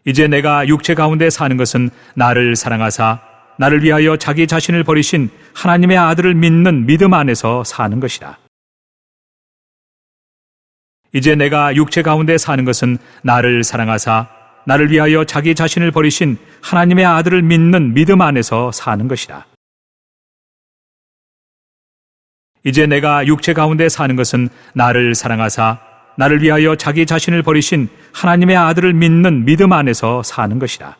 이제 내가 육체 가운데 사는 것은 나를 사랑하사 나를 위하여 자기 자신을 버리신 하나님의 아들을 믿는 믿음 안에서 사는 것이라. 이제 내가 육체 가운데 사는 것은 나를 사랑하사 나를 위하여 자기 자신을 버리신 하나님의 아들을 믿는 믿음 안에서 사는 것이라. 이제 내가 육체 가운데 사는 것은 나를 사랑하사 나를 위하여 자기 자신을 버리신 하나님의 아들을 믿는 믿음 안에서 사는 것이라.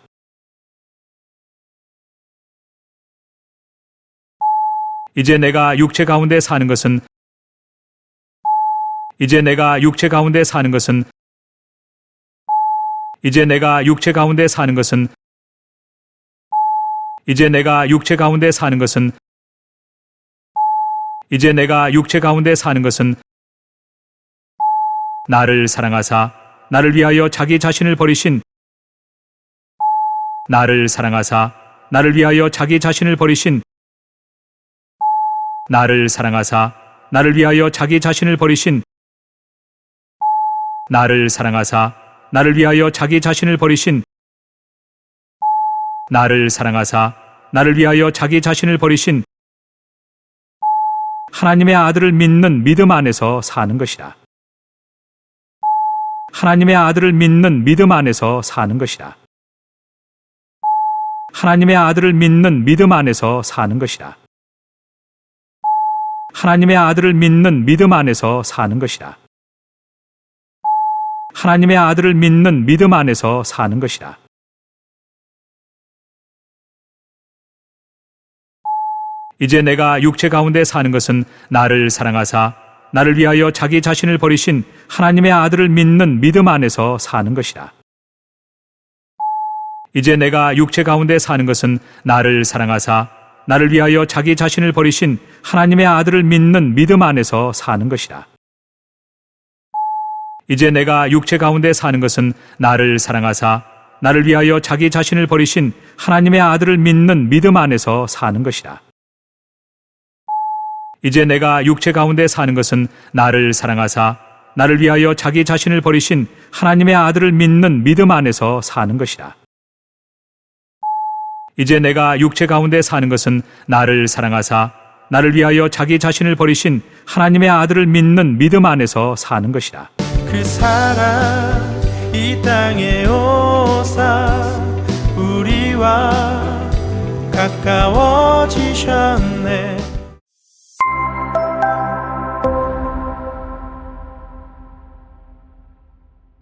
이제 내가 육체 가운데 사는 것은 이제 내가 육체 가운데 사는 것은 이제 내가 육체 가운데 사는 것은 이제 내가 육체 가운데 사는 것은 이제 내가 육체 가운데 사는 것은 나를 사랑하사 나를 위하여 자기 자신을 버리신 나를 사랑하사 나를 위하여 자기 자신을 버리신 나를 사랑하사 나를 위하여 자기 자신을 버리신 나를 사랑하사 나를 위하여 자기 자신을 버리신 나를 사랑하사 나를 위하여 자기 자신을 버리신 하나님의 아들을 믿는 믿음 안에서 사는 것이라. 하나님의 아들을 믿는 믿음 안에서 사는 것이라. 하나님의 아들을 믿는 믿음 안에서 사는 것이라. 하나님의 아들을 믿는 믿음 안에서 사는 것이라. 하나님의 아들을 믿는 믿음 안에서 사는 것이라. 이제 내가 육체 가운데 사는 것은 나를 사랑하사 나를 위하여 자기 자신을 버리신 하나님의 아들을 믿는 믿음 안에서 사는 것이라. 이제 내가 육체 가운데 사는 것은 나를 사랑하사 나를 위하여 자기 자신을 버리신 하나님의 아들을 믿는 믿음 안에서 사는 것이라. 이제 내가 육체 가운데 사는 것은 나를 사랑하사 나를 위하여 자기 자신을 버리신 하나님의 아들을 믿는 믿음 안에서 사는 것이라. 이제 내가 육체 가운데 사는 것은 나를 사랑하사 나를 위하여 자기 자신을 버리신 하나님의 아들을 믿는 믿음 안에서 사는 것이라. 이제 내가 육체 가운데 사는 것은 나를 사랑하사 나를 위하여 자기 자신을 버리신 하나님의 아들을 믿는 믿음 안에서 사는 것이라. 그 사랑 이 땅에 오사 우리와 가까워지셨네.